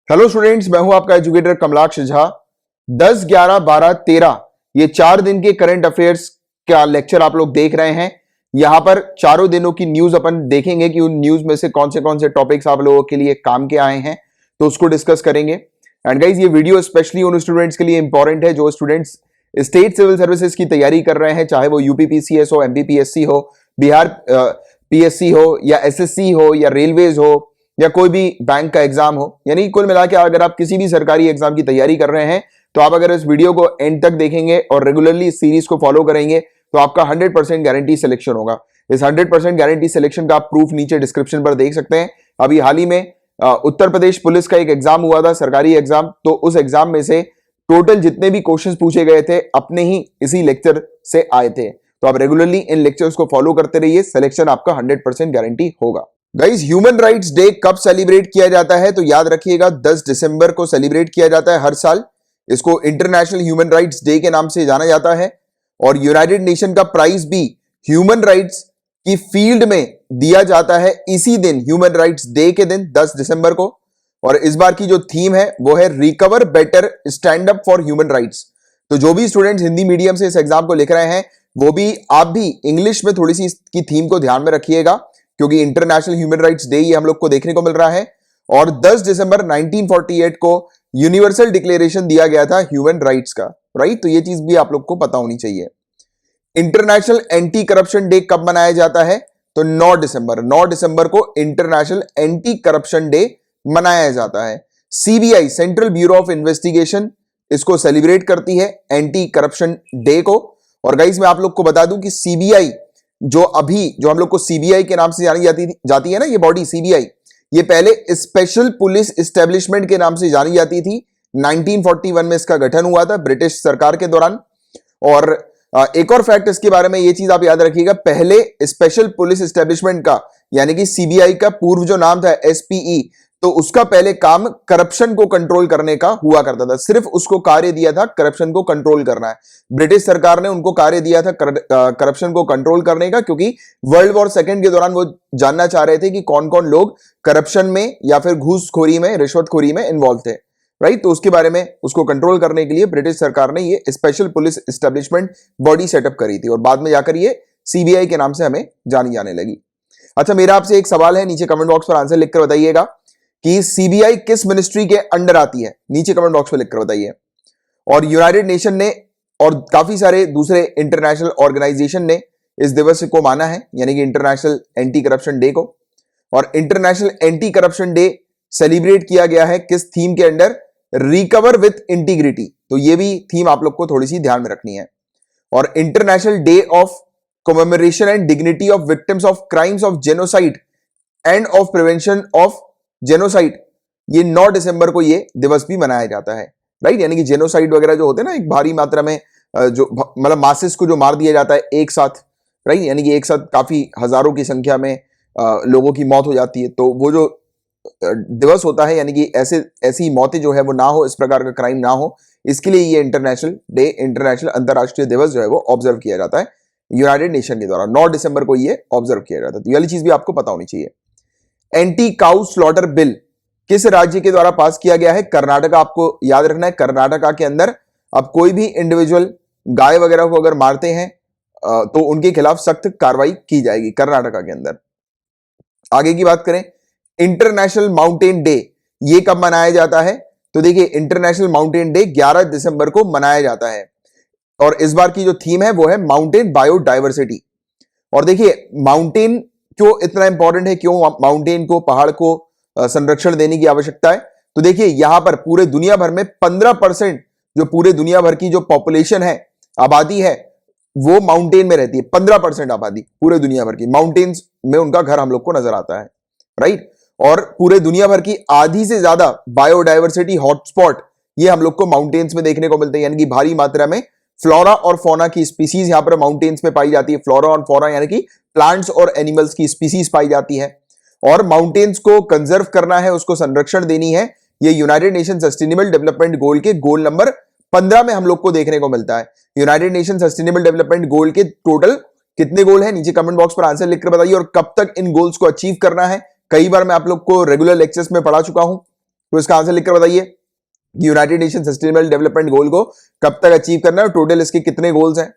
Hello students, मैं हूं आपका एजुकेटर कमलाक्ष झा। 10, 11, 12, 13 ये 4 दिन के करंट अफेयर्स का लेक्चर आप लोग देख रहे हैं। यहां पर चारों दिनों की न्यूज अपन देखेंगे कि उन न्यूज में से कौन से टॉपिक्स आप लोगों के लिए काम के आए हैं, तो उसको डिस्कस करेंगे। एंड गाइज, ये वीडियो स्पेशली उन स्टूडेंट्स के लिए इंपॉर्टेंट है जो स्टूडेंट्स स्टेट सिविल सर्विसेज की तैयारी कर रहे हैं, चाहे वो यूपीपीसीएस हो, एमपीपीएससी हो, बिहार पीएससी हो, या एसएससी हो, या रेलवेज हो, या कोई भी बैंक का एग्जाम हो। यानी कुल मिला के अगर आप किसी भी सरकारी एग्जाम की तैयारी कर रहे हैं, तो आप अगर इस वीडियो को एंड तक देखेंगे और रेगुलरली इस सीरीज को फॉलो करेंगे तो आपका 100% गारंटी सिलेक्शन होगा। इस 100% गारंटी सिलेक्शन का आप प्रूफ नीचे डिस्क्रिप्शन पर देख सकते हैं। अभी हाल ही में उत्तर प्रदेश पुलिस का एक एग्जाम हुआ था, सरकारी एग्जाम, तो उस एग्जाम में से टोटल जितने भी क्वेश्चंस पूछे गए थे अपने ही इसी लेक्चर से आए थे। तो आप रेगुलरली इन लेक्चर्स को फॉलो करते रहिए, सिलेक्शन आपका 100% गारंटी होगा। गाइस, ह्यूमन राइट्स डे कब सेलिब्रेट किया जाता है? तो याद रखिएगा 10 दिसंबर को सेलिब्रेट किया जाता है हर साल। इसको इंटरनेशनल ह्यूमन राइट्स डे के नाम से जाना जाता है और यूनाइटेड नेशन का प्राइज भी ह्यूमन राइट्स की फील्ड में दिया जाता है इसी दिन, ह्यूमन राइट्स डे के दिन 10 दिसंबर को। और इस बार की जो थीम है वो है recover better, stand up for human rights. तो जो भी स्टूडेंट्स हिंदी मीडियम से इस एग्जाम को लिख रहे हैं वो भी, आप भी इंग्लिश में थोड़ी सी इसकी थीम को ध्यान में रखिएगा, क्योंकि इंटरनेशनल ह्यूमन राइट्स डे ये हम लोग को देखने को मिल रहा है। और 10 दिसंबर 1948 को यूनिवर्सल डिक्लेरेशन दिया गया था ह्यूमन राइट्स का, राइट? तो ये चीज भी आप लोग को पता होनी चाहिए। इंटरनेशनल एंटी करप्शन डे कब मनाया जाता है? तो 9 दिसंबर को इंटरनेशनल एंटी करप्शन डे मनाया जाता है। CBI, central bureau of investigation, इसको सेलिब्रेट करती है एंटी करप्शन डे को। और गाइस, मैं आप लोग को बता दूं कि सीबीआई जो हम लोग को सीबीआई के नाम से जानी जाती है ना, ये बॉडी सीबीआई, ये पहले स्पेशल पुलिस एस्टेब्लिशमेंट के नाम से जानी जाती थी। 1941 में इसका गठन हुआ था ब्रिटिश सरकार के दौरान। और एक और फैक्ट इसके बारे में, ये चीज आप याद रखिएगा, पहले स्पेशल पुलिस एस्टेब्लिशमेंट का यानी कि सीबीआई का पूर्व जो नाम था एसपीई, तो उसका पहले काम करप्शन को कंट्रोल करने का हुआ करता था। सिर्फ उसको कार्य दिया था करप्शन को कंट्रोल करना है। ब्रिटिश सरकार ने उनको कार्य दिया था करप्शन को कंट्रोल करने का, क्योंकि वर्ल्ड वॉर सेकंड के दौरान वो जानना चाह रहे थे कि कौन कौन लोग करप्शन में या फिर घूसखोरी में, रिश्वतखोरी में इन्वॉल्व थे, राइट? तो उसके बारे में, उसको कंट्रोल करने के लिए ब्रिटिश सरकार ने ये special police establishment body setup करी थी और बाद में जाकर ये सीबीआई के नाम से हमें जानी जाने लगी। अच्छा, मेरा आपसे एक सवाल है, नीचे कमेंट बॉक्स पर आंसर लिखकर बताइएगा कि सीबीआई किस मिनिस्ट्री के अंडर आती है? नीचे कमेंट बॉक्स में लिखकर बताइए। और यूनाइटेड नेशन ने और काफी सारे दूसरे इंटरनेशनल ऑर्गेनाइजेशन ने इस दिवस को माना है, यानी कि इंटरनेशनल एंटी करप्शन डे को। और international anti corruption day celebrate किया गया है किस थीम के अंडर? Recover with integrity. तो ये भी थीम आप लोग को थोड़ी सी ध्यान में रखनी है। और international day of commemoration and dignity of victims of crimes of genocide end of prevention of genocide, ये 9 दिसंबर को ये दिवस भी मनाया जाता है, राइट? यानी कि जेनोसाइड वगैरह जो होते हैं ना, एक भारी मात्रा में जो मतलब मासेस को जो मार दिया जाता है एक साथ, राइट? यानी कि एक साथ काफी हजारों की संख्या में लोगों की मौत हो जाती है। तो वो जो दिवस होता है, यानी कि ऐसी मौतें जो है वो ना हो, इस प्रकार का क्राइम ना हो, इसके लिए ये इंटरनेशनल डे, इंटरनेशनल अंतरराष्ट्रीय दिवस जो है वो ऑब्जर्व किया जाता है यूनाइटेड नेशन के द्वारा। 9 दिसंबर को ये ऑब्जर्व किया जाता है। तो ये वाली चीज भी आपको पता होनी चाहिए। एंटी काउ स्लॉटर बिल किस राज्य के द्वारा पास किया गया है? कर्नाटका। आपको याद रखना है, कर्नाटका के अंदर अब कोई भी इंडिविजुअल गाय वगैरह को अगर मारते हैं तो उनके खिलाफ सख्त कार्रवाई की जाएगी, कर्नाटका के अंदर। आगे की बात करें, इंटरनेशनल माउंटेन डे ये कब मनाया जाता है? तो देखिए, इंटरनेशनल माउंटेन डे 11 दिसंबर को मनाया जाता है और इस बार की जो थीम है वो है माउंटेन बायोडाइवर्सिटी। और देखिए, माउंटेन क्यों इतना इंपॉर्टेंट है, क्यों माउंटेन को, पहाड़ को संरक्षण देने की आवश्यकता है? तो देखिए, यहां पर पूरे दुनिया भर में 15% जो पूरे दुनिया भर की जो पॉपुलेशन है, आबादी है, वो माउंटेन में रहती है। 15% आबादी पूरे दुनिया भर की माउंटेन्स में उनका घर हम लोग को नजर आता है, राइट? और पूरे दुनिया भर की आधी से ज्यादा बायोडाइवर्सिटी हॉटस्पॉट ये हम लोग को माउंटेन्स में देखने को मिलते हैं, यानी कि भारी मात्रा में फ्लोरा और फौना की स्पीसीज यहां पर माउंटेन्स में पाई जाती है। फ्लोरा और फौना यानी कि प्लांट्स और एनिमल्स की स्पीसीज पाई जाती है। और माउंटेन्स को कंजर्व करना है, उसको संरक्षण देनी है, ये United nation sustainable development goal के गोल नंबर 15 में हम लोग को देखने को मिलता है। United nation sustainable development goal के टोटल कितने गोल हैं? नीचे कमेंट बॉक्स पर आंसर लिखकर बताइए। और कब तक इन गोल्स को अचीव करना है? कई बार मैं आप लोग को रेगुलर लेक्चर्स में पढ़ा चुका हूं, तो इसका आंसर लिखकर बताइए, United nation sustainable development goal को कब तक अचीव करना है और टोटल इसके कितने गोल्स हैं।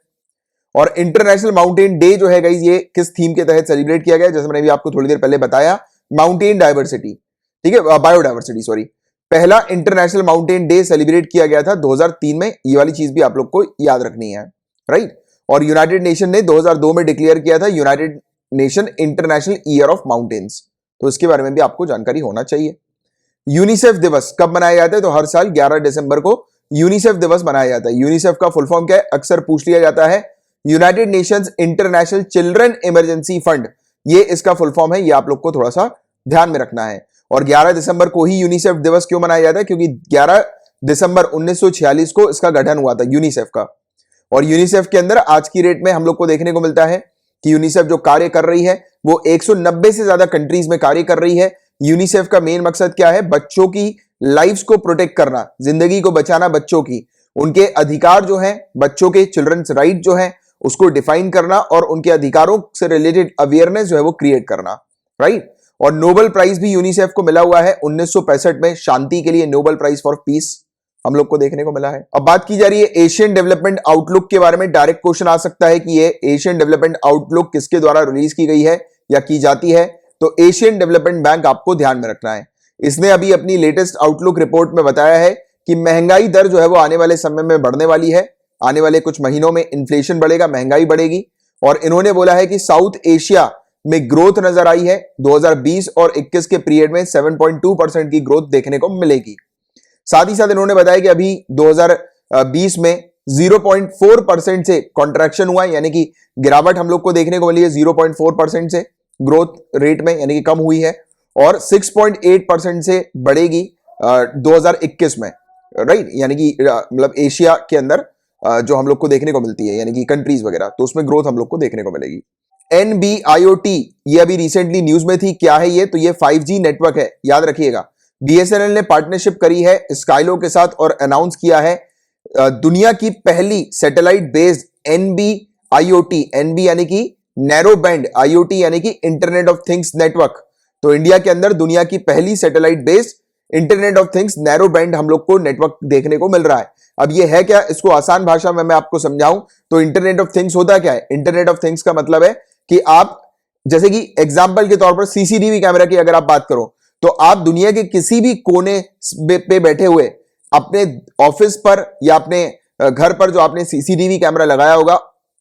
और इंटरनेशनल माउंटेन डे जो है गाइस, ये किस थीम के तहत सेलिब्रेट किया गया, जैसे मैंने भी आपको थोड़ी देर पहले बताया, माउंटेन डायवर्सिटी, ठीक है, बायोडायवर्सिटी सॉरी। पहला इंटरनेशनल माउंटेन डे सेलिब्रेट किया गया था 2003 में, ये वाली चीज भी आप लोग को याद रखनी है, राइट। और यूनाइटेड नेशन ने 2002 में डिक्लेयर किया था United nation international year of mountains, तो इसके बारे में भी आपको जानकारी होना चाहिए। यूनिसेफ दिवस कब मनाया जाता है, तो हर साल 11 दिसंबर को यूनिसेफ दिवस मनाया जाता है। यूनिसेफ का फुल फॉर्म क्या है, अक्सर पूछ लिया जाता है, United Nations international children emergency fund, ये इसका फुल फॉर्म है, ये आप लोग को थोड़ा सा ध्यान में रखना है। और 11 दिसंबर को ही यूनिसेफ दिवस क्यों मनाया जाता है, क्योंकि 11 दिसंबर 1946 को इसका गठन हुआ था यूनिसेफ का। और यूनिसेफ के अंदर आज की डेट में हम लोग को देखने को मिलता है कि यूनिसेफ जो कार्य कर रही है वो 190 से ज्यादा कंट्रीज में कार्य कर रही है। यूनिसेफ का मेन मकसद क्या है, बच्चों की लाइफ्स को प्रोटेक्ट करना, जिंदगी को बचाना, बच्चों की उनके अधिकार जो है, बच्चों के चिल्ड्रंस राइट जो है उसको डिफाइन करना और उनके अधिकारों से रिलेटेड अवेयरनेस जो है वो क्रिएट करना, राइट। और नोबेल प्राइज भी यूनिसेफ को मिला हुआ है 1965 में, शांति के लिए नोबेल प्राइज फॉर पीस हम लोग को देखने को मिला है। अब बात की जा रही है एशियन डेवलपमेंट आउटलुक के बारे में। डायरेक्ट क्वेश्चन आ सकता है कि ये एशियन डेवलपमेंट आउटलुक किसके द्वारा रिलीज की गई है या की जाती है, तो एशियन डेवलपमेंट बैंक आपको ध्यान में रखना है। इसने अभी अपनी लेटेस्ट आउटलुक रिपोर्ट में बताया है कि महंगाई दर जो है वो आने वाले समय में बढ़ने वाली है, आने वाले कुछ महीनों में इन्फ्लेशन बढ़ेगा, महंगाई बढ़ेगी। और इन्होंने बोला है कि साउथ एशिया में ग्रोथ नजर आई है, 2020 और 21 के पीरियड में 7.2% की ग्रोथ देखने को मिलेगी। साथ ही साथ इन्होंने बताया कि अभी 2020 में 0.4% से कॉन्ट्रैक्शन हुआ है, यानी कि गिरावट हम लोग को देखने को मिली है 0.4% से ग्रोथ रेट में, यानी कि कम हुई है, और 6.8% से बढ़ेगी 2021 में, राइट। यानी कि मतलब एशिया के अंदर जो हम लोग को देखने को मिलती है, यानी कि कंट्रीज वगैरह, तो उसमें ग्रोथ हम लोग को देखने को मिलेगी। NB-IoT ये अभी रिसेंटली न्यूज में थी, क्या है ये, तो ये 5G नेटवर्क है, याद रखिएगा। BSNL ने पार्टनरशिप करी है स्काइलो के साथ और अनाउंस किया है दुनिया की पहली सैटेलाइट बेस्ड NB-IoT, NB यानी कि नैरो बैंड, IoT यानी कि इंटरनेट ऑफ थिंग्स नेटवर्क। तो इंडिया के अंदर दुनिया की पहली satellite based internet of things narrow band हम लोग को नेटवर्क देखने को मिल रहा है। अब ये है क्या, इसको आसान भाषा में मैं आपको समझाऊं तो इंटरनेट ऑफ थिंग्स होता क्या है। इंटरनेट ऑफ थिंग्स का मतलब है कि आप, जैसे कि एग्जांपल के तौर पर CCTV कैमरा की अगर आप बात करो, तो आप दुनिया के किसी भी कोने पे बैठे हुए अपने ऑफिस पर या अपने घर पर जो आपने CCTV कैमरा लगाया होगा,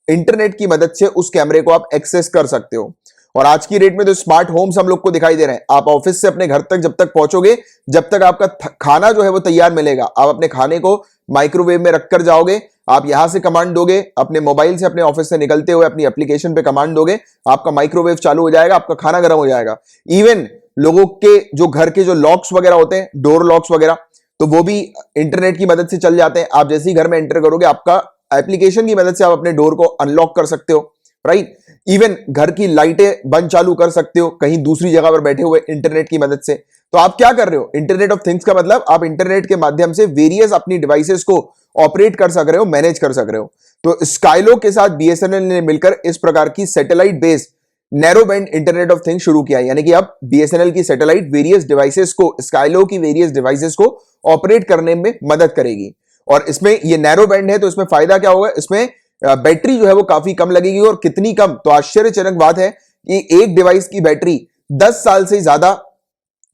इंटरनेट की मदद से उस कैमरे को आप एक्सेस कर सकते हो। और आज की डेट में तो स्मार्ट होम्स हम लोग को दिखाई दे रहे हैं। आप ऑफिस से अपने घर तक जब तक पहुंचोगे, जब तक आपका खाना जो है वो तैयार मिलेगा, आप अपने खाने को माइक्रोवेव में रखकर जाओगे, आप यहां से कमांड दोगे, अपने मोबाइल से अपने ऑफिस से निकलते हुए अपनी एप्लीकेशन पे कमांड दोगे, आपका माइक्रोवेव चालू हो जाएगा, आपका खाना गर्म हो जाएगा। इवन लोगों के जो घर के जो लॉक्स वगैरह होते हैं, डोर लॉक्स वगैरह, तो वो भी इंटरनेट की मदद से चल जाते हैं। आप जैसे ही घर में एंटर करोगे, आपका एप्लीकेशन की मदद से आप अपने डोर को अनलॉक कर सकते हो, राइट। इवन घर की लाइटें बंद चालू कर सकते हो कहीं दूसरी जगह पर बैठे हुए इंटरनेट की मदद से। तो आप क्या कर रहे हो, इंटरनेट ऑफ थिंग्स का मतलब आप इंटरनेट के माध्यम से वेरियस अपनी डिवाइसेस को ऑपरेट कर सक रहे हो, मैनेज कर सक रहे हो। तो स्काइलो के साथ BSNL ने मिलकर इस प्रकार की satellite based narrow band internet of things शुरू किया है। यानी कि अब BSNL की सैटेलाइट वेरियस डिवाइसेस को, स्काइलो की वेरियस डिवाइसेस को ऑपरेट करने में मदद करेगी। और इसमें ये नैरो बैंड है, तो इसमें फायदा क्या होगा, इसमें बैटरी जो है वो काफी कम लगेगी। और कितनी कम, तो आश्चर्यजनक बात है कि एक डिवाइस की बैटरी 10 साल से ज्यादा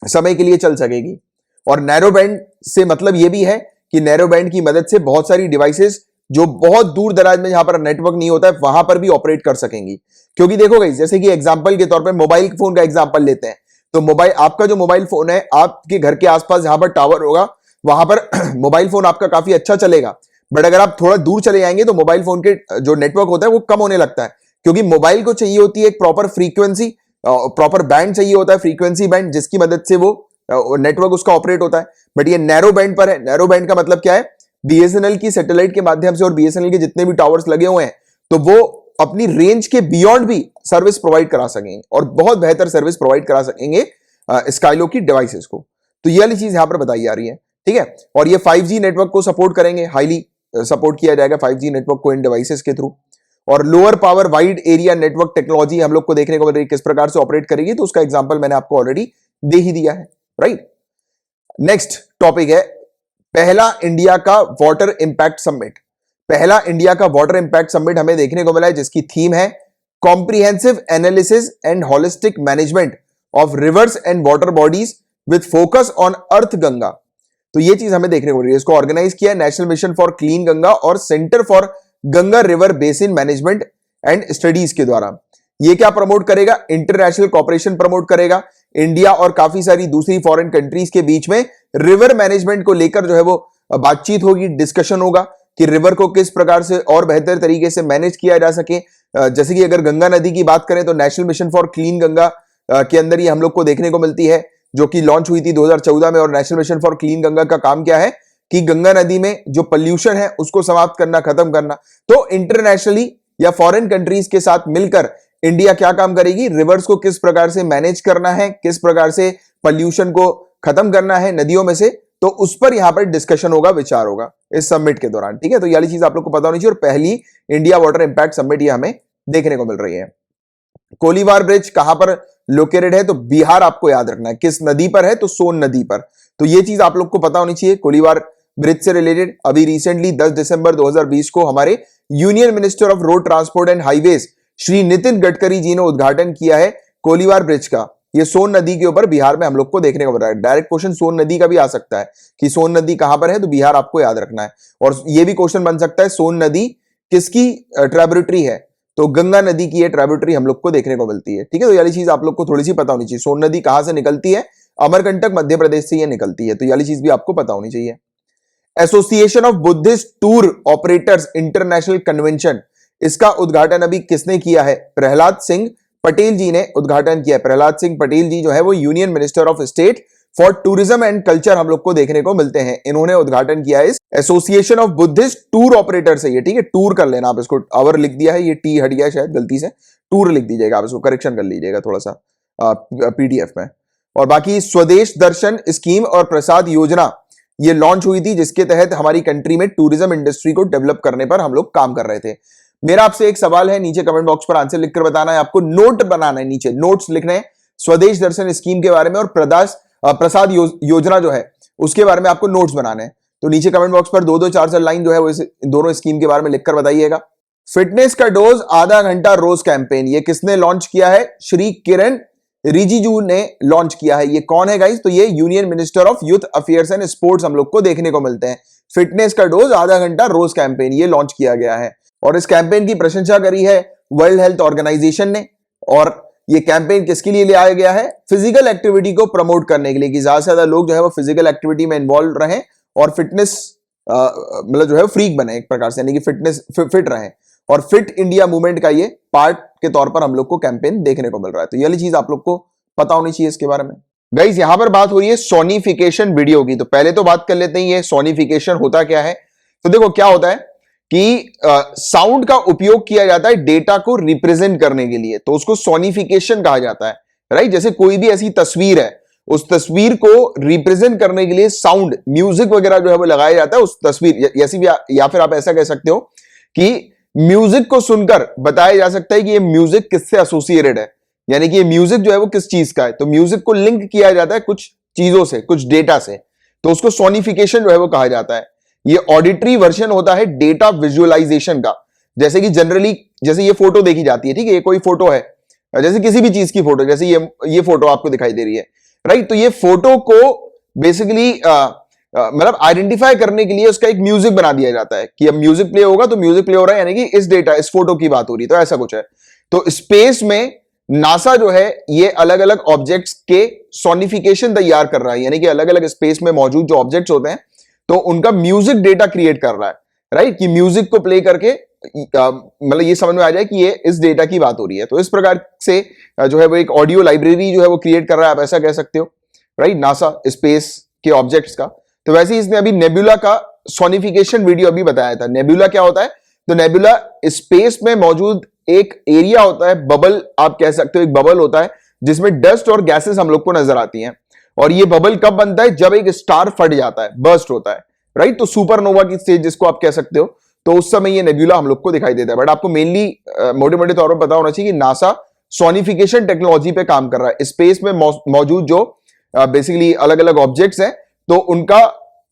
समय के लिए चल सकेगी। और नैरो बैंड से मतलब यह भी है कि नैरो बैंड की मदद से बहुत सारी डिवाइसेस जो बहुत दूर दराज में जहां पर नेटवर्क नहीं होता है वहां पर भी ऑपरेट कर सकेंगी। क्योंकि देखो गाइस, जैसे कि एग्जांपल के तौर पे मोबाइल फोन का एग्जांपल लेते हैं, तो मोबाइल, आपका जो मोबाइल फोन है, आपके घर के आसपास जहां पर टावर होगा वहां पर मोबाइल फोन आपका काफी अच्छा चलेगा। बट अगर आप थोड़ा दूर चले जाएंगे तो मोबाइल फोन के जो नेटवर्क होता है वो कम होने लगता है, क्योंकि मोबाइल को चाहिए होती है एक प्रॉपर फ्रीक्वेंसी, प्रॉपर बैंड चाहिए होता है, फ्रीक्वेंसी बैंड, जिसकी मदद से वो नेटवर्क उसका ऑपरेट होता है। बट ये नैरो बैंड पर है। नैरो बैंड का मतलब क्या है, BSNL की सैटेलाइट के माध्यम से और BSNL के जितने भी टावर्स लगे हुए हैं, तो वो अपनी रेंज के बियॉन्ड भी सर्विस प्रोवाइड करा सकेंगे और बहुत बेहतर सर्विस प्रोवाइड करा सकेंगे स्काइलो की डिवाइसेस को। तो ये वाली चीज यहां पर बताई जा रही है, ठीक है। और ये 5G नेटवर्क को सपोर्ट करेंगे, हाईली सपोर्ट किया जाएगा 5G नेटवर्क को इन डिवाइसेस के थ्रू। और lower power wide area network technology हम लोग को देखने को मिल रही है किस प्रकार से ऑपरेट करेगी, तो उसका एग्जांपल मैंने आपको ऑलरेडी दे ही दिया है, राइट। नेक्स्ट टॉपिक है पहला इंडिया का वाटर इंपैक्ट समिट। पहला इंडिया का वाटर इंपैक्ट समिट हमें देखने को मिला है, जिसकी थीम है comprehensive analysis and holistic management of reverse and water bodies with focus on earth Ganga. तो ये चीज हमें देखने को मिल रही है। इसको ऑर्गेनाइज किया national mission for clean Ganga और centre for Ganga river basin management and studies के द्वारा। ये क्या प्रमोट करेगा? इंटरनेशनल कॉपरेशन प्रमोट करेगा। इंडिया और काफी सारी दूसरी फॉरेन कंट्रीज के बीच में रिवर मैनेजमेंट को लेकर जो है वो बातचीत होगी, डिस्कशन होगा कि रिवर को किस प्रकार से और बेहतर तरीके से मैनेज किया जा सके। जैसे कि अगर गंगा नदी की बात करें तो national mission for clean Ganga के अंदर ये हम लोग को देखने को मिलती है, जो कि लॉन्च हुई थी 2014 में। और national mission for clean Ganga का काम क्या है कि गंगा नदी में जो पोल्यूशन है उसको समाप्त करना, खत्म करना। तो इंटरनेशनली या फॉरेन कंट्रीज के साथ मिलकर इंडिया क्या काम करेगी? रिवर्स को किस प्रकार से मैनेज करना है, किस प्रकार से पोल्यूशन को खत्म करना है नदियों में से, तो उस पर यहां पर डिस्कशन होगा, विचार होगा इस समिट के दौरान। ठीक है, तो ये चीज आप लोग को पता होनी चाहिए। और पहली इंडिया वाटर इंपैक्ट समिट ये हमें देखने को मिल रही है। कोलीवार ब्रिज कहां पर लोकेटेड है? तो बिहार आपको याद रखना है। किस नदी पर है? तो सोन नदी पर। तो ये चीज आप लोग को पता होनी चाहिए। कोलीवार ब्रिज से रिलेटेड अभी रिसेंटली 10 दिसंबर 2020 को हमारे union minister of road transport and highways Shri Nitin Gadkari ji ने उद्घाटन किया है कोलीवार ब्रिज का। ये सोन नदी के ऊपर बिहार में हम लोग को देखने को मिल रहा है। डायरेक्ट क्वेश्चन सोन नदी का भी आ सकता है कि सोन नदी कहां पर है, तो बिहार आपको याद रखना है। और ये भी क्वेश्चन बन सकता है सोन नदी किसकी ट्रिब्यूटरी है? तो गंगा नदी की ये ट्रिब्यूटरी हम लोग को देखने को मिलती है। ठीक है, तो ये चीज आप लोग को थोड़ी सी पता होनी चाहिए। सोन नदी कहां से निकलती है? अमरकंटक मध्य प्रदेश से ये निकलती है। तो ये चीज भी आपको पता होनी चाहिए। Association of Buddhist tour operators international convention, इसका उद्घाटन अभी किसने किया है? प्रहलाद सिंह पटेल जी ने उद्घाटन किया है। प्रहलाद सिंह पटेल जी जो है वो union minister of state for tourism and culture हम लोग को देखने को मिलते हैं। इन्होंने उद्घाटन किया है इस association of Buddhist tour operator से। ये ठीक है, टूर कर लेना आप, इसको आवर लिख दिया है, ये टी हट गया शायद गलती से, टूर लिख दीजिएगा आप, इसको करेक्शन कर लीजिएगा थोड़ा सा पीडीएफ में। और बाकी स्वदेश दर्शन स्कीम और प्रसाद योजना ये लॉन्च हुई थी, जिसके तहत हमारी कंट्री में टूरिज्म इंडस्ट्री को डेवलप करने पर हम लोग काम कर रहे थे। मेरा आपसे एक सवाल है, नीचे कमेंट बॉक्स पर आंसर लिखकर बताना है आपको। नोट बनाना है, नीचे नोट्स लिखने हैं स्वदेश दर्शन स्कीम के बारे में और प्रसाद योजना जो है उसके बारे में आपको नोट्स बनाने हैं। तो नीचे कमेंट बॉक्स पर 2-2 4-4 लाइन जो है वो इस दोनों स्कीम के बारे में लिखकर बताइएगा। फिटनेस का डोज आधा घंटा रोज कैंपेन, ये किसने लॉन्च किया है? श्री किरण रिजिजू ने लॉन्च किया है। ये कौन है गाइस? तो ये union minister of youth affairs and sports हम लोग को देखने को मिलते हैं। फिटनेस का डोज आधा घंटा रोज कैंपेन ये लॉन्च किया गया है। और इस कैंपेन की प्रशंसा करी है वर्ल्ड हेल्थ ऑर्गेनाइजेशन ने। और ये कैंपेन किसके लिए लाया गया है? फिजिकल एक्टिविटी को प्रमोट करने के लिए, कि ज्यादा से ज्यादा लोग जो है वो फिजिकल एक्टिविटी में इन्वॉल्व रहें और फिटनेस मतलब जो है फ्रीक बने एक प्रकार से, यानी कि फिटनेस फिट रहें। और फिट इंडिया मूवमेंट का ये पार्ट के तौर पर हम लोग को कैंपेन देखने को मिल रहा है। तो ये चीज आप लोग को पता होनी चाहिए इसके बारे में। गाइस यहां पर बात हो रही है सोनिफिकेशन वीडियो की। तो पहले तो बात कर लेते हैं ये सोनिफिकेशन होता क्या है। तो देखो क्या होता है कि साउंड का उपयोग किया जाता है डेटा को रिप्रेजेंट करने के लिए, तो उसको सोनिफिकेशन कहा जाता है, राइट। जैसे कोई भी ऐसी तस्वीर है, उस तस्वीर को रिप्रेजेंट करने के लिए साउंड, म्यूजिक वगैरह जो है वो लगाया जाता है उस तस्वीर, ऐसी भी, या फिर आप ऐसा कह सकते हो कि म्यूजिक को सुनकर बताया जा सकता है कि ये म्यूजिक किससे एसोसिएटेड है, यानी कि ये म्यूजिक जो है वो किस चीज का है। तो म्यूजिक को लिंक किया जाता है कुछ चीजों से, कुछ डेटा से, तो उसको सोनिफिकेशन जो है वो कहा जाता है। ये ऑडिटरी वर्जन होता है डेटा विजुअलाइजेशन का। जैसे कि जनरली जैसे ये फोटो देखी जाती है, ठीक है, ये कोई फोटो है, जैसे किसी भी चीज की फोटो, जैसे ये फोटो आपको दिखाई दे रही है, राइट। तो ये फोटो को बेसिकली मतलब आइडेंटिफाई करने के लिए उसका एक म्यूजिक बना दिया जाता है कि अब म्यूजिक प्ले होगा तो म्यूजिक प्ले हो रहा है, यानी कि इस डेटा, इस फोटो की बात हो रही है, तो ऐसा कुछ है। तो स्पेस में नासा जो है ये अलग अलग ऑब्जेक्ट्स के सोनिफिकेशन तैयार कर रहा है, यानी कि अलग अलग स्पेस में मौजूद जो ऑब्जेक्ट्स होते हैं तो उनका म्यूजिक डेटा क्रिएट कर रहा है, राइट, कि म्यूजिक को प्ले करके मतलब ये समझ में आ जाए कि ये इस डेटा की बात हो रही है। तो इस प्रकार से जो है वो एक ऑडियो लाइब्रेरी जो है वो क्रिएट कर रहा है, आप ऐसा कह सकते हो, राइट, नासा स्पेस के ऑब्जेक्ट्स का। तो वैसे ही इसने अभी नेबुला का सोनिफिकेशन वीडियो अभी बताया था। नेबुला क्या होता है? तो नेबुला स्पेस में मौजूद एक एरिया होता है, बबल आप कह सकते हो, एक बबल होता है जिसमें डस्ट और गैसेस हम लोग को नजर आती हैं। और ये बबल कब बनता है? जब एक स्टार फट जाता है, बर्स्ट होता है, राइट। तो सुपरनोवा की स्टेज जिसको आप कह सकते हो, तो उस समय ये नेबुला हम लोग को दिखाई देता है। बट आपको मेनली मोटे मोटे तौर पर पता होना चाहिए कि नासा सोनिफिकेशन टेक्नोलॉजी पे काम कर रहा है। स्पेस में मौजूद जो बेसिकली अलग अलग ऑब्जेक्ट्स हैं तो उनका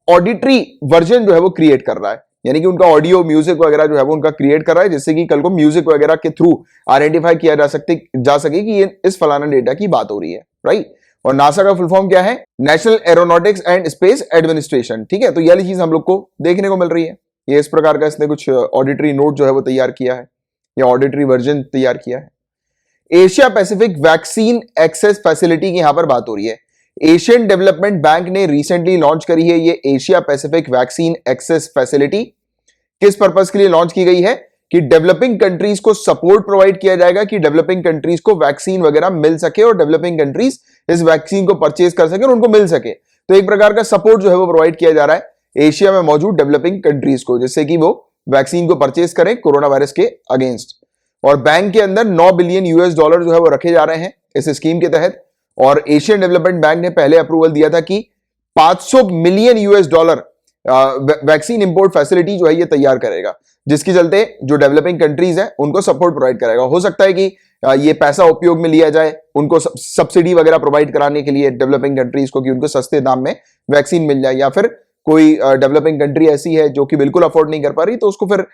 ऑडिटरी वर्जन जो है वो क्रिएट कर रहा है, यानी कि उनका ऑडियो म्यूजिक वगैरह जो है वो उनका क्रिएट कर रहा है, जिससे कि कल को म्यूजिक वगैरह के थ्रू आइडेंटिफाई किया जा सके कि ये इस फलाना डेटा की बात हो रही है, राइट। और नासा का फुल फॉर्म क्या है? National aeronautics and space administration, ठीक है। तो ये वाली चीज हम लोग को देखने को मिल रही है। ये इस प्रकार का इसने कुछ ऑडिटरी नोट जो है वो तैयार किया है, या ऑडिटरी वर्जन तैयार किया है। Asia Pacific vaccine access facility की यहां पर बात हो रही है। एशियन डेवलपमेंट बैंक ने रिसेंटली लॉन्च करी है ये Asia Pacific vaccine access facility. किस पर्पस के लिए लॉन्च की गई है? कि डेवलपिंग कंट्रीज को सपोर्ट प्रोवाइड किया जाएगा कि डेवलपिंग कंट्रीज को वैक्सीन वगैरह मिल सके और डेवलपिंग कंट्रीज इस वैक्सीन को परचेज कर सके और उनको मिल सके। तो एक प्रकार का सपोर्ट जो है वो प्रोवाइड किया जा रहा है एशिया में मौजूद डेवलपिंग कंट्रीज को, जिससे कि वो वैक्सीन को परचेज करें कोरोना वायरस के अगेंस्ट। और बैंक के अंदर 9 बिलियन यूएस डॉलर जो है वो रखे जा रहे हैं इस स्कीम के तहत। और एशियन डेवलपमेंट बैंक ने पहले अप्रूवल दिया था कि 500 million US dollar vaccine import facility जो है ये तैयार करेगा, जिसके चलते जो डेवलपिंग कंट्रीज हैं उनको सपोर्ट प्रोवाइड करेगा। हो सकता है कि ये पैसा उपयोग में लिया जाए उनको सब्सिडी वगैरह प्रोवाइड कराने के लिए डेवलपिंग कंट्रीज को, कि उनको सस्ते दाम में वैक्सीन मिल जाए, या फिर कोई डेवलपिंग कंट्री ऐसी है जो कि बिल्कुल अफोर्ड नहीं कर पा रही, तो उसको फिर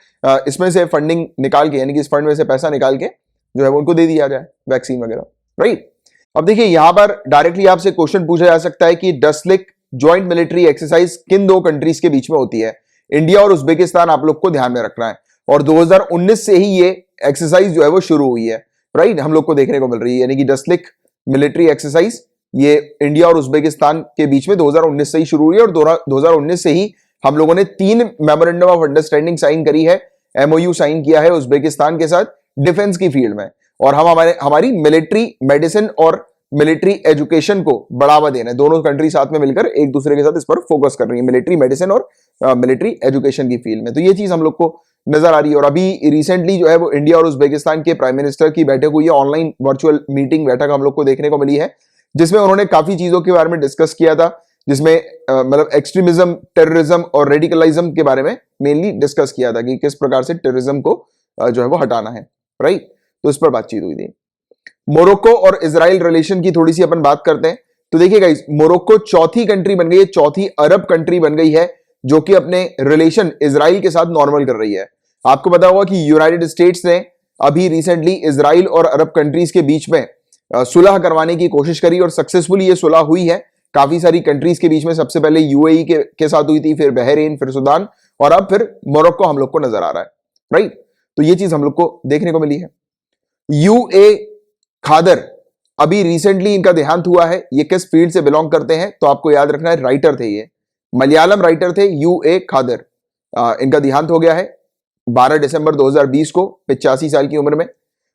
इसमें से फंडिंग निकाल के, यानी कि इस फंड में से पैसा निकाल के जो है उनको दे दिया जाए वैक्सीन वगैरह, राइट। अब देखिए यहां पर डायरेक्टली आपसे क्वेश्चन पूछा जा सकता है कि डसलिक ज्वाइंट मिलिट्री एक्सरसाइज किन दो कंट्रीज के बीच में होती है? इंडिया और उज्बेकिस्तान आप लोग को ध्यान में रखना है। और 2019 से ही ये एक्सरसाइज जो है वो शुरू हुई है, राइट, हम लोग को देखने को मिल रही है। यानी कि डसलिक मिलिट्री एक्सरसाइज ये इंडिया और उज्बेकिस्तान के बीच में 2019 से ही शुरू हुई है। और 2019 से ही हम लोगों ने 3 मेमोरेंडम ऑफ अंडरस्टैंडिंग साइन करी है, एमओयू साइन किया है उज्बेकिस्तान के साथ डिफेंस की फील्ड में। और हम हमारी मिलिट्री मेडिसिन और मिलिट्री एजुकेशन को बढ़ावा देना है। दोनों कंट्री साथ में मिलकर एक दूसरे के साथ इस पर फोकस कर रही है, मिलिट्री मेडिसिन और मिलिट्री एजुकेशन की फील्ड में। तो ये चीज हम लोग को नजर आ रही है। और अभी रिसेंटली जो है वो इंडिया और उज्बेकिस्तान के प्राइम मिनिस्टर की बैठक हुई है, ऑनलाइन वर्चुअल मीटिंग बैठक हम लोग को देखने को मिली है, जिसमें उन्होंने काफी चीजों के बारे में डिस्कस किया था, जिसमें मतलब एक्सट्रीमिज्म, टेररिज्म और रेडिकलाइज्म के बारे में मेनली डिस्कस किया था कि किस प्रकार से टेररिज्म को जो है वो हटाना है, राइट। तो इस पर बातचीत हुई थी। मोरक्को और इजराइल रिलेशन की थोड़ी सी अपन बात करते हैं। तो देखिए गाइस, मोरक्को चौथी कंट्री बन गई है, चौथी अरब कंट्री बन गई है जो कि अपने रिलेशन इजराइल के साथ नॉर्मल कर रही है। आपको पता होगा कि यूनाइटेड स्टेट्स ने अभी रिसेंटली इजराइल और अरब कंट्रीज के बीच में सुलह करवाने की कोशिश करी और सक्सेसफुली ये सुलह हुई है काफी सारी कंट्रीज के बीच में। सबसे पहले यूएई के साथ हुई थी, फिर बहरीन, फिर सूडान, और अब फिर मोरक्को हम लोग को नजर आ रहा है, राइट। तो ये चीज हम लोग को देखने को मिली है। यूए खादर, अभी रिसेंटली इनका देहांत हुआ है। ये किस फील्ड से बिलोंग करते हैं? तो आपको याद रखना है, राइटर थे, ये मलयालम राइटर थे यूए खादर। इनका देहांत हो गया है 12 दिसंबर 2020 को, 85 साल की उम्र में।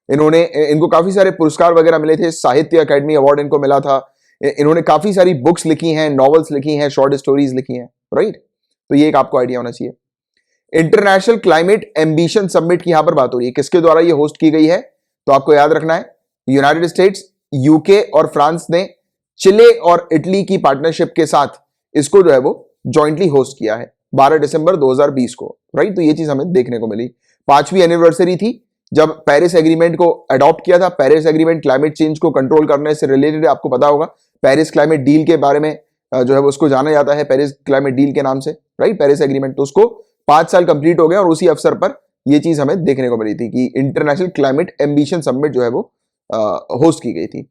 इनको काफी सारे पुरस्कार वगैरह मिले थे, साहित्य अकेडमी अवार्ड इनको मिला था। इन्होंने काफी सारी बुक्स लिखी हैं, नॉवेल्स लिखी हैं, शॉर्ट स्टोरीज लिखी हैं, राइट। तो ये एक आपको आइडिया होना चाहिए। इंटरनेशनल क्लाइमेट एम्बिशन समिट की यहां पर बात हो रही है, किसके द्वारा ये होस्ट की गई है? तो आपको याद रखना है, यूनाइटेड स्टेट्स, यूके और फ्रांस ने चिले और इटली की पार्टनरशिप के साथ इसको जो है वो जॉइंटली होस्ट किया है 12 दिसंबर 2020 को, राइट। तो ये चीज हमें देखने को मिली। 5वीं एनिवर्सरी थी जब पेरिस एग्रीमेंट को अडॉप्ट किया था। पेरिस एग्रीमेंट क्लाइमेट चेंज को कंट्रोल करने से रिलेटेड, आपको पता होगा पेरिस क्लाइमेट डील के बारे में जो है उसको जाना जाता है पेरिस क्लाइमेट डील के नाम से, राइट, पेरिस एग्रीमेंट। तो उसको 5 साल कंप्लीट हो गए और उसी अवसर पर यह चीज हमें देखने को मिली थी कि इंटरनेशनल क्लाइमेट एम्बिशन समिट जो है वो होस्ट की गई थी।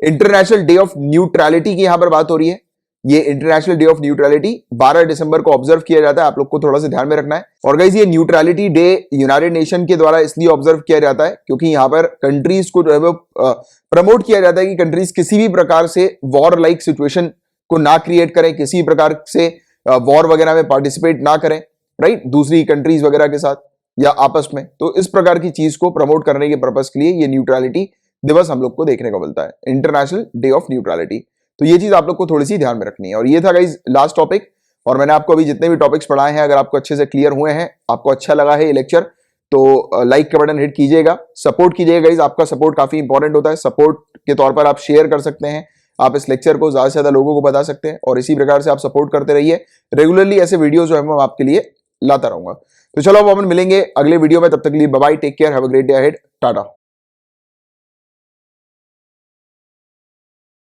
इंटरनेशनल डे ऑफ न्यूट्रलिटी की यहां पर बात हो रही है। ये इंटरनेशनल डे ऑफ न्यूट्रलिटी 12 दिसंबर को ऑब्जर्व किया जाता है, आप लोग को थोड़ा सा ध्यान में रखना है। और गाइस, ये न्यूट्रलिटी डे यूनाइटेड नेशन के द्वारा इसलिए ऑब्जर्व किया जाता है क्योंकि यहां पर कंट्रीज को जो है वो प्रमोट किया जाता है कि कंट्रीज किसी भी प्रकार से वॉर लाइक सिचुएशन को ना क्रिएट करें, किसी प्रकार से वॉर वगैरह में पार्टिसिपेट ना करें, राइट, दूसरी कंट्रीज वगैरह के साथ या आपस में। तो इस प्रकार की चीज को प्रमोट करने के पर्पस के लिए ये न्यूट्रलिटी दिवस हम लोग को देखने को मिलता है, इंटरनेशनल डे ऑफ न्यूट्रलिटी। तो ये चीज आप लोग को थोड़ी सी ध्यान में रखनी है। और ये था गाइस लास्ट टॉपिक। और मैंने आपको अभी जितने भी टॉपिक्स पढ़ाए हैं, अगर आपको अच्छे से क्लियर हुए हैं, आपको अच्छा लगा है ये लेक्चर, तो लाइक का बटन हिट कीजिएगा, सपोर्ट कीजिएगा गाइस। आपका सपोर्ट काफी इंपॉर्टेंट होता है। सपोर्ट के तौर पर आप शेयर कर सकते हैं, आप इस लेक्चर को ज्यादा से ज्यादा लोगों को बता सकते हैं, और इसी प्रकार से आप सपोर्ट करते रहिए। रेगुलरली ऐसे वीडियो जो है मैं आपके लिए लाता रहूंगा। तो चलो अब अपन मिलेंगे अगले वीडियो में, तब तक के लिए bye bye, take care, have a great day ahead, Tata.